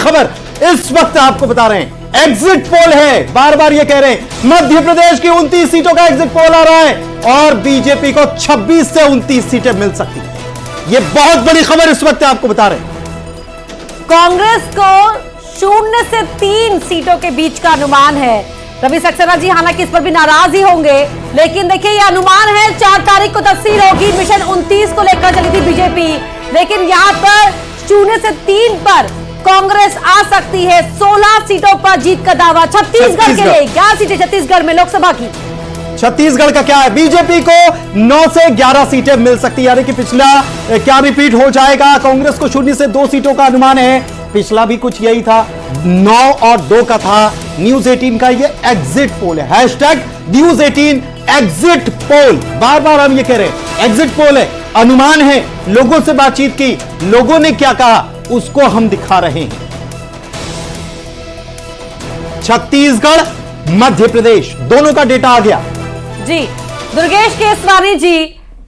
खबर इस वक्त आपको बता रहे हैं। एग्जिट पोल है, बार बार ये कह रहे हैं, मध्य प्रदेश की 29 सीटों का एग्जिट पोल आ रहा है और बीजेपी को 26 से 29 सीटें मिल सकती है। यह बहुत बड़ी खबर इस वक्त आपको बता रहे हैं। कांग्रेस को 0 से 3 सीटों के बीच का अनुमान है। रवि सक्सेना जी हालांकि इस पर भी नाराज ही होंगे, लेकिन देखिए ये अनुमान है। 4 तारीख को तस्वीर होगी, मिशन 29 को लेकर चली थी बीजेपी, लेकिन यहां पर 0 से 3 पर कांग्रेस आ सकती है। 16 सीटों पर जीत का दावा छत्तीसगढ़ के लिए। 11 सीटें छत्तीसगढ़ में लोकसभा की। छत्तीसगढ़ का क्या है, बीजेपी को 9 से 11 सीटें मिल सकती है, यानी कि पिछला क्या रिपीट हो जाएगा। कांग्रेस को 0 से 2 सीटों का अनुमान है, पिछला भी कुछ यही था, 9 और 2 का था। न्यूज 18 का ये एग्जिट पोल है, हैशटैग न्यूज 18 एग्जिट पोल। बार बार हम ये कह रहे हैं, एग्जिट पोल है, अनुमान है। लोगों से बातचीत की, लोगों ने क्या कहा उसको हम दिखा रहे हैं। छत्तीसगढ़, मध्य प्रदेश दोनों का डेटा आ गया जी। दुर्गेश केसवानी जी,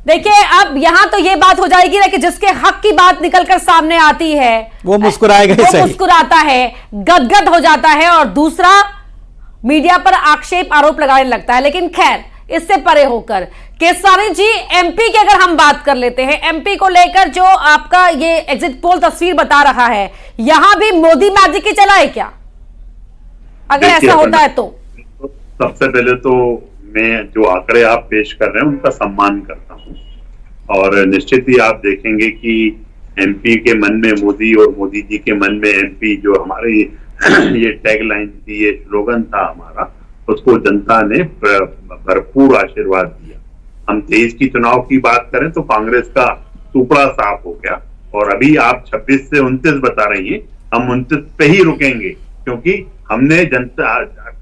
देखिए अब यहां तो ये बात हो जाएगी ना कि जिसके हक की बात निकलकर सामने आती है वो मुस्कुराएगा, वो मुस्कुराता है, गदगद हो जाता है, और दूसरा मीडिया पर आक्षेप आरोप लगाने लगता है। लेकिन खैर, इससे परे होकर केसवानी जी, एमपी की अगर हम बात कर लेते हैं, एमपी को लेकर जो आपका ये एग्जिट पोल तस्वीर बता रहा है, यहां भी मोदी मैजिक ही चला है क्या, अगर ऐसा होता है तो? सबसे पहले तो मैं जो आंकड़े आप पेश कर रहे हैं उनका सम्मान करता हूं, और निश्चित ही आप देखेंगे कि एमपी के मन में मोदी और मोदी जी के मन में एमपी, जो हमारे ये टैगलाइन थी, ये स्लोगन था हमारा, उसको जनता ने भरपूर आशीर्वाद दिया। हम 23 की चुनाव की बात करें तो कांग्रेस का सुपड़ा साफ हो गया, और अभी आप 26 से 29 बता रही हैं, हम 29 पे ही रुकेंगे, क्योंकि हमने जनता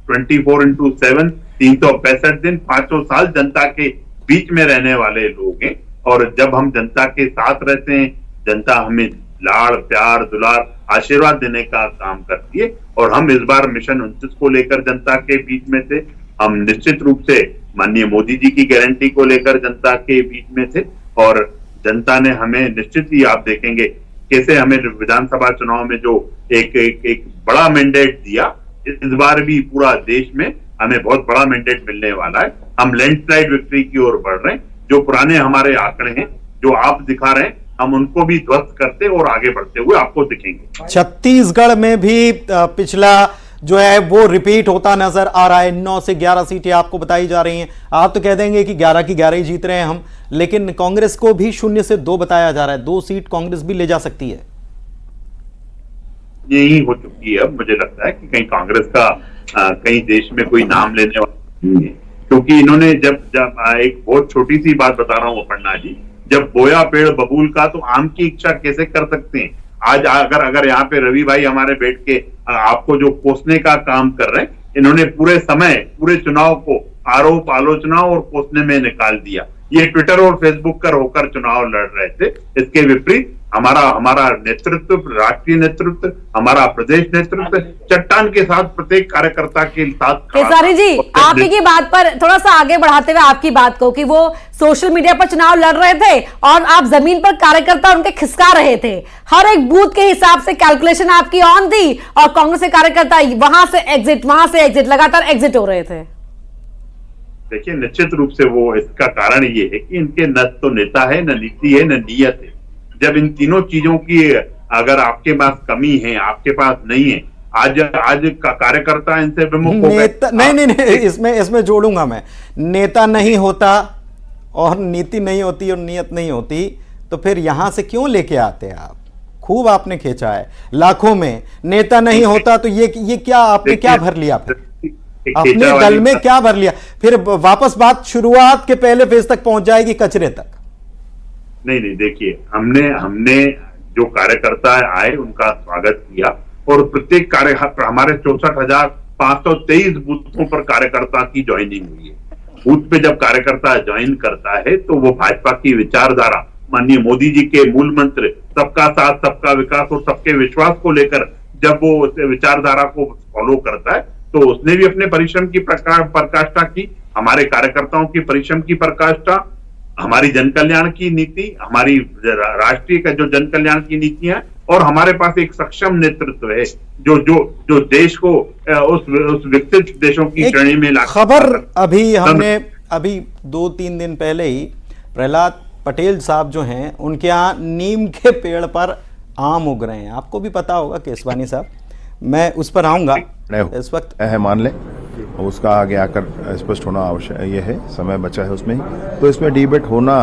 24x7 365 दिन 500 साल जनता के बीच में रहने वाले लोग हैं, और जब हम जनता के साथ रहते हैं, जनता हमें लाड़ प्यार दुलार आशीर्वाद देने का काम करती है। और हम इस बार मिशन 29 को लेकर जनता के बीच में थे। हम निश्चित रूप से माननीय मोदी जी की गारंटी को लेकर जनता के बीच में थे, और जनता ने हमें निश्चित ही आप देखेंगे कैसे हमें विधानसभा चुनाव में जो एक बड़ा मैंडेट दिया, इस बार भी पूरा देश में हमें बहुत बड़ा मैंडेट मिलने वाला है। हम लैंडस्लाइड विक्ट्री की ओर बढ़ रहे हैं। जो पुराने हमारे आंकड़े हैं, जो आप दिखा रहे हैं, हम उनको भी ध्वस्त करते और आगे बढ़ते हुए आपको दिखेंगे। छत्तीसगढ़ में भी पिछला जो है वो रिपीट होता नजर आ रहा है। 9 से 11 सीटें आपको बताई जा रही हैं। आप तो कह देंगे कि 11 की 11 ही जीत रहे हैं हम, लेकिन कांग्रेस को भी 0 से 2 बताया जा रहा है। 2 सीट कांग्रेस भी ले जा सकती है। यही हो चुकी है। अब मुझे लगता है कि कहीं कांग्रेस का कहीं देश में कोई नाम लेने वाला नहीं है, क्योंकि इन्होंने जब एक बहुत छोटी सी बात बता रहा हूँ अपर्णा जी, जब बोया पेड़ बबूल का तो आम की इच्छा कैसे कर सकते हैं। आज अगर यहाँ पे रवि भाई हमारे बैठ के आपको जो कोसने का काम कर रहे हैं, इन्होंने पूरे समय पूरे चुनाव को आरोप आलोचना और कोसने में निकाल दिया। ये ट्विटर और फेसबुक पर होकर चुनाव लड़ रहे थे। इसके विपरीत हमारा नेतृत्व, राष्ट्रीय नेतृत्व, हमारा प्रदेश नेतृत्व चट्टान के साथ प्रत्येक कार्यकर्ता के साथ। केसवानी जी, आप ही की बात पर थोड़ा सा आगे बढ़ाते हुए आपकी बात को, कि वो सोशल मीडिया पर चुनाव लड़ रहे थे और आप जमीन पर कार्यकर्ता उनके खिसका रहे थे। हर एक बूथ के हिसाब से कैलकुलेशन आपकी ऑन थी, और कांग्रेस के कार्यकर्ता वहां से एग्जिट लगातार एग्जिट हो रहे थे। देखिए, निश्चित रूप से वो इसका कारण ये है कि इनके न तो नेता है, न नीति है, न नीयत है। जब इन तीनों चीजों की अगर आपके पास कमी है, आपके पास नहीं है, आज का कार्यकर्ता इनसे विमुख हो गए। नहीं, इसमें जोड़ूंगा मैं, नेता नहीं होता और नीति नहीं होती और नीयत नहीं होती, तो फिर यहां से क्यों लेके आते आप? खूब आपने खींचा है लाखों में। नेता नहीं होता तो ये क्या आपने क्या भर लिया, फिर अपने दल में क्या भर लिया? फिर वापस बात शुरुआत के पहले फेज तक पहुंच जाएगी, कचरे तक। नहीं, देखिए, हमने जो कार्यकर्ता आए उनका स्वागत किया, और प्रत्येक हमारे 64,523 बूथों पर कार्यकर्ता की ज्वाइनिंग हुई है। बूथ पे जब कार्यकर्ता ज्वाइन करता है तो वो भाजपा की विचारधारा, माननीय मोदी जी के मूल मंत्र सबका साथ, सबका विकास और सबके विश्वास को लेकर जब वो विचारधारा को फॉलो करता है, तो उसने भी अपने परिश्रम की पराकाष्ठा की, हमारे कार्यकर्ताओं की परिश्रम की पराकाष्ठा हमारी जन कल्याण की नीति, हमारी राष्ट्रीय का जो जन कल्याण की नीति है, और हमारे पास एक सक्षम नेतृत्व है जो जो जो देश को उस विकसित देशों की श्रेणी में ला। खबर अभी हमने अभी 2-3 दिन पहले ही प्रहलाद पटेल साहब जो हैं उनके यहाँ नीम के पेड़ पर आम उग रहे हैं, आपको भी पता होगा केसवानी साहब, मैं उस पर आऊंगा इस वक्त है, मान ले उसका आगे आकर स्पष्ट होना आवश्यक ये है, समय बचा है उसमें, तो इसमें डिबेट होना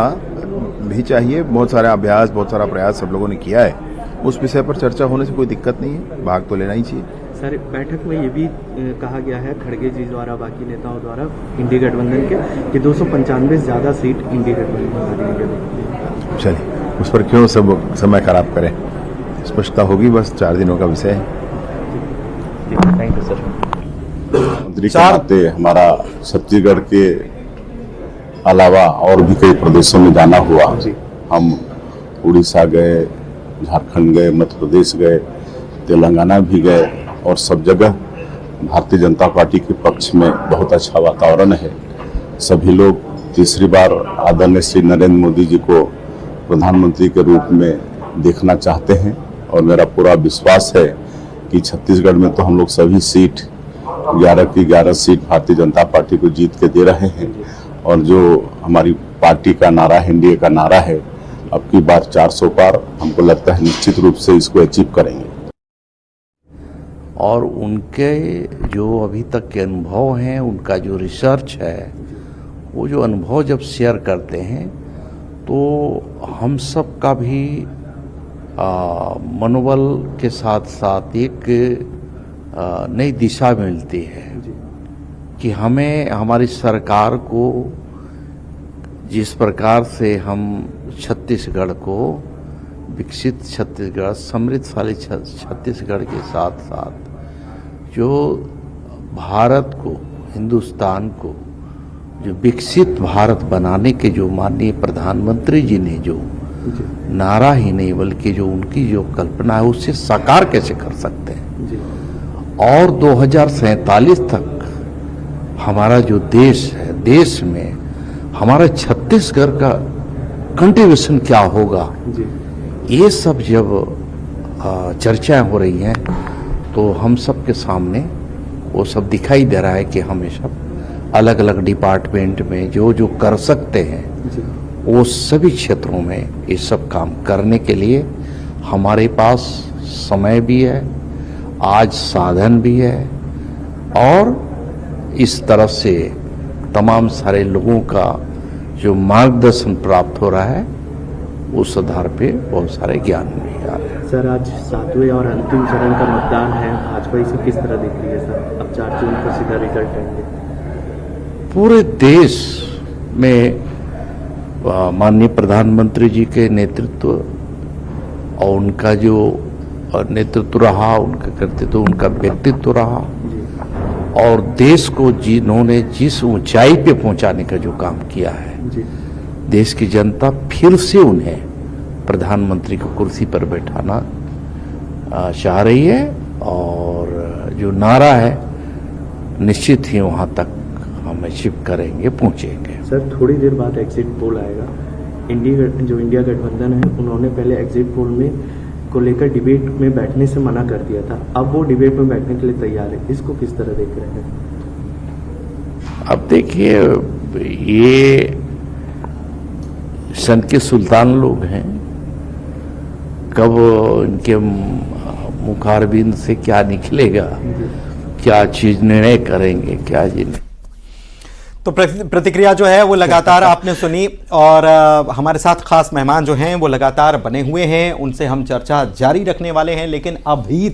भी चाहिए। बहुत सारा अभ्यास, बहुत सारा प्रयास सब लोगों ने किया है, उस विषय पर चर्चा होने से कोई दिक्कत नहीं है, भाग तो लेना ही चाहिए। सर, बैठक में ये भी कहा गया है खड़गे जी द्वारा, बाकी नेताओं द्वारा इंडी गठबंधन के कि 295 से ज़्यादा सीट इंडी गठबंधन। चलिए उस पर क्यों सब समय खराब करें, स्पष्टता होगी, बस 4 दिनों का विषय है। Thank you sir. मंत्री के नाते हमारा छत्तीसगढ़ के अलावा और भी कई प्रदेशों में जाना हुआ। हम उड़ीसा गए, झारखंड गए, मध्य प्रदेश गए, तेलंगाना भी गए, और सब जगह भारतीय जनता पार्टी के पक्ष में बहुत अच्छा वातावरण है। सभी लोग तीसरी बार आदरणीय श्री नरेंद्र मोदी जी को प्रधानमंत्री के रूप में देखना चाहते हैं, और मेरा पूरा विश्वास है कि छत्तीसगढ़ में तो हम लोग सभी सीट 11 की 11 सीट भारतीय जनता पार्टी को जीत के दे रहे हैं, और जो हमारी पार्टी का नारा है, एनडीए का नारा है, अब की बार 400 पार, हमको लगता है निश्चित रूप से इसको अचीव करेंगे। और उनके जो अभी तक के अनुभव हैं, उनका जो रिसर्च है, वो जो अनुभव जब शेयर करते हैं तो हम सब का भी मनोबल के साथ साथ एक नई दिशा मिलती है कि हमें हमारी सरकार को जिस प्रकार से हम छत्तीसगढ़ को विकसित छत्तीसगढ़, समृद्धशाली छत्तीसगढ़ के साथ साथ जो भारत को, हिंदुस्तान को जो विकसित भारत बनाने के जो माननीय प्रधानमंत्री जी ने जो नारा ही नहीं बल्कि जो उनकी जो कल्पना है उससे साकार कैसे कर सकते हैं। और 2047 तक हमारा जो देश है, देश में हमारा छत्तीसगढ़ का कंट्रीब्यूशन क्या होगा, ये सब जब चर्चाएं हो रही हैं तो हम सब के सामने वो सब दिखाई दे रहा है कि हमें सब अलग अलग डिपार्टमेंट में जो जो कर सकते हैं वो सभी क्षेत्रों में ये सब काम करने के लिए हमारे पास समय भी है, आज साधन भी है, और इस तरफ से तमाम सारे लोगों का जो मार्गदर्शन प्राप्त हो रहा है उस आधार पे बहुत सारे ज्ञान भी आ रहे हैं। सर, आज 7वें और अंतिम चरण का मतदान है, भाजपा इसे किस तरह देख रही है सर? अब 4 जून को सीधा रिजल्ट आएंगे। पूरे देश में माननीय प्रधानमंत्री जी के नेतृत्व और उनका जो नेतृत्व रहा, उनका कर्तृत्व, उनका व्यक्तित्व रहा, और देश को जिन्होंने जिस ऊंचाई पे पहुंचाने का जो काम किया है, देश की जनता फिर से उन्हें प्रधानमंत्री की कुर्सी पर बैठाना चाह रही है, और जो नारा है निश्चित ही वहां तक हम अचीव करेंगे, पहुंचेंगे। सर, थोड़ी देर बाद एग्जिट पोल आएगा। इंडिया गठबंधन है, उन्होंने पहले एग्जिट पोल में को लेकर डिबेट में बैठने से मना कर दिया था, अब वो डिबेट में बैठने के लिए तैयार है, इसको किस तरह देख रहे हैं? अब देखिए, ये सन के सुल्तान लोग हैं, कब इनके मुखारबिंद से क्या निकलेगा, क्या चीज निर्णय करेंगे, क्या चीज। तो प्रतिक्रिया जो है वो लगातार आपने सुनी, और हमारे साथ खास मेहमान जो हैं वो लगातार बने हुए हैं, उनसे हम चर्चा जारी रखने वाले हैं। लेकिन अभी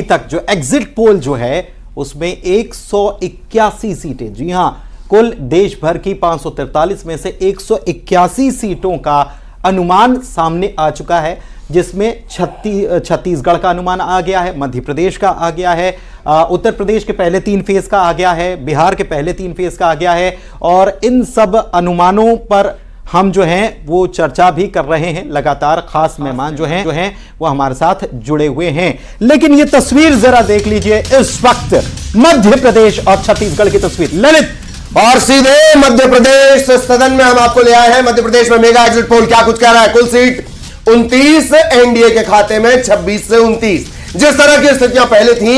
तक जो एग्जिट पोल जो है उसमें 181 सीटें, जी हां, कुल देश भर की 543 में से 181 सीटों का अनुमान सामने आ चुका है, जिसमें छत्तीसगढ़ का अनुमान आ गया है, मध्य प्रदेश का आ गया है, उत्तर प्रदेश के पहले 3 फेज का आ गया है, बिहार के पहले 3 फेज का आ गया है, और इन सब अनुमानों पर हम जो हैं वो चर्चा भी कर रहे हैं। लगातार खास मेहमान जो हैं वो हमारे साथ जुड़े हुए हैं। लेकिन ये तस्वीर जरा देख लीजिए, इस वक्त मध्य प्रदेश और छत्तीसगढ़ की तस्वीर। ललित, और सीधे मध्य प्रदेश सदन में हम आपको ले आए हैं। मध्य प्रदेश में मेगा एग्जिट पोल क्या कुछ कह रहा है। कुल सीट 29 एनडीए के खाते में, 26 से 29। जिस तरह की स्थितियां पहले थी,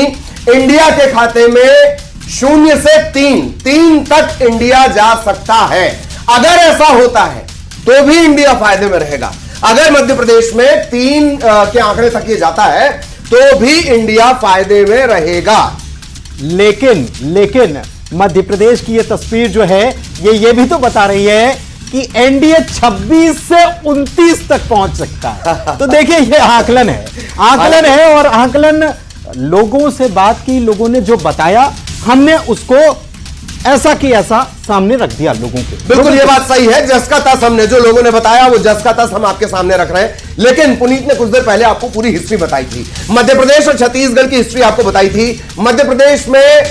इंडिया के खाते में 0 से 3 तक इंडिया जा सकता है। अगर ऐसा होता है तो भी इंडिया फायदे में रहेगा। अगर मध्य प्रदेश में 3 के आंकड़े तक ये जाता है तो भी इंडिया फायदे में रहेगा। लेकिन मध्य प्रदेश की यह तस्वीर जो है ये भी तो बता रही है कि एनडीए 26 से 29 तक पहुंच सकता है। तो देखिए ये आकलन है और आकलन लोगों से बात की, लोगों ने जो बताया हमने उसको ऐसा की ऐसा सामने रख दिया लोगों के। बिल्कुल ये बात सही है। जस का तस हमने जो लोगों ने बताया वो जस का तस हम आपके सामने रख रहे हैं। लेकिन पुनीत ने कुछ देर पहले आपको पूरी हिस्ट्री बताई थी, मध्य प्रदेश और छत्तीसगढ़ की हिस्ट्री आपको बताई थी। मध्य प्रदेश में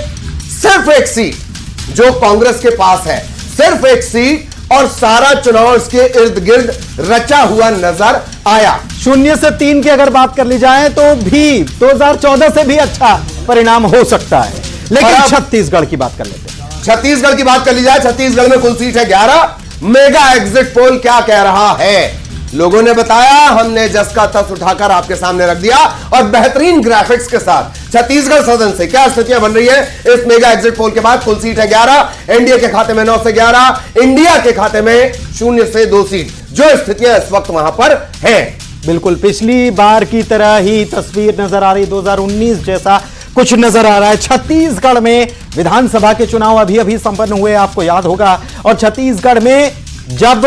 सिर्फ एक सीट जो कांग्रेस के पास है, सिर्फ एक सीट, और सारा चुनाव इसके इर्द गिर्द रचा हुआ नजर आया। 0 से 3 की अगर बात कर ली जाए तो भी 2014 से भी अच्छा परिणाम हो सकता है। लेकिन छत्तीसगढ़ की बात कर लेते हैं। छत्तीसगढ़ की बात कर ली जाए, छत्तीसगढ़ में कुल सीट है 11। मेगा एग्जिट पोल क्या कह रहा है, लोगों ने बताया, हमने जस का तस उठाकर आपके सामने रख दिया और बेहतरीन ग्राफिक्स के साथ छत्तीसगढ़ सदन से क्या स्थितियां बन रही है इस मेगा एग्जिट पोल के बाद। कुल सीट है 11, एनडीए के खाते में 9 से 11, इंडिया के खाते में 0 से 2 सीट, जो स्थितियां इस वक्त वहां पर हैं। बिल्कुल पिछली बार की तरह ही तस्वीर नजर आ रही, 2019 जैसा कुछ नजर आ रहा है। छत्तीसगढ़ में विधानसभा के चुनाव अभी संपन्न हुए, आपको याद होगा, और छत्तीसगढ़ में जब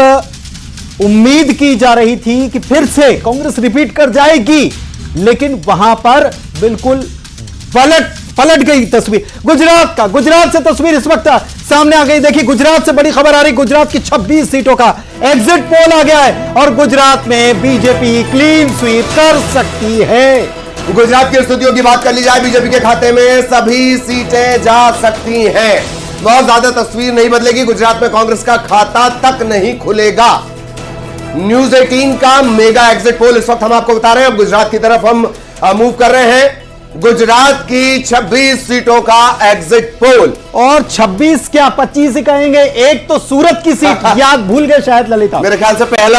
उम्मीद की जा रही थी कि फिर से कांग्रेस रिपीट कर जाएगी, लेकिन वहां पर बिल्कुल पलट गई तस्वीर। गुजरात से तस्वीर इस वक्त सामने आ गई। देखिए गुजरात से बड़ी खबर आ रही, गुजरात की 26 सीटों का एग्जिट पोल आ गया है और गुजरात में बीजेपी क्लीन स्वीप कर सकती है। गुजरात की स्थितियों की बात कर ली जाए, बीजेपी के खाते में सभी सीटें जा सकती हैं। बहुत ज्यादा तस्वीर नहीं बदलेगी, गुजरात में कांग्रेस का खाता तक नहीं खुलेगा। न्यूज 18 का मेगा एग्जिट पोल इस वक्त हम आपको बता रहे हैं। अब गुजरात की तरफ हम मूव कर रहे हैं। गुजरात की 26 सीटों का एग्जिट पोल, और 26 क्या 25 ही कहेंगे। एक तो सूरत की सीट याद भूल गए शायद ललिता, मेरे ख्याल से पहला